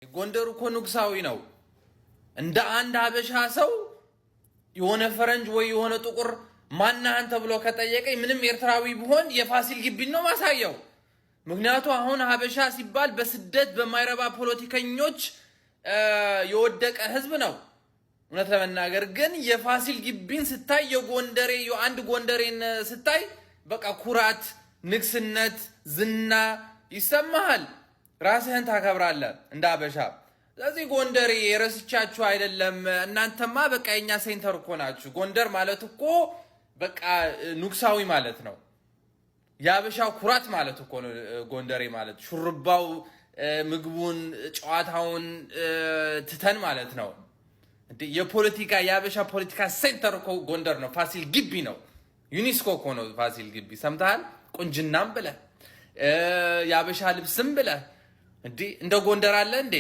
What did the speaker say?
ጎንደር እኮ ንጉሳዊ ነው። እንደ አንድ ሀበሻ ሰው የሆነ ፈረንጅ ወይ የሆነ ጥቁር ማነህ አንተ ብሎ ከጠየቀኝ ምንም ኤርትራዊ ቢሆን የፋሲል ግቢን ነው ማሳየው። ምክንያቱ አሁን ሀበሻ ሲባል በስደት በማይረባ ፖለቲከኞች የወደቀ ህዝብ ነው። እውነት ለመናገር ግን የፋሲል ግቢን ስታይ የጎንደሬ አንድ ጎንደሬን ስታይ በቃ ኩራት፣ ንግስነት፣ ዝና ይሰማሃል። ራስህን ታከብራለህ እንደ ሀበሻ። ስለዚህ ጎንደሬ የረስቻችሁ አይደለም። እናንተማ በቃ የኛ ሴንተር እኮ ናችሁ። ጎንደር ማለት እኮ በቃ ንጉሳዊ ማለት ነው። የሀበሻ ኩራት ማለት እኮ ነው ጎንደሬ ማለት። ሹርባው፣ ምግቡን፣ ጨዋታውን ትተን ማለት ነው። የፖለቲካ የሀበሻ ፖለቲካ ሴንተር እኮ ጎንደር ነው። ፋሲል ግቢ ነው። ዩኒስኮ እኮ ነው ፋሲል ግቢ። ሰምተሃል? ቁንጅናም ብለህ የሀበሻ ልብስም ብለህ እንደ ጎንደር አለ እንዴ?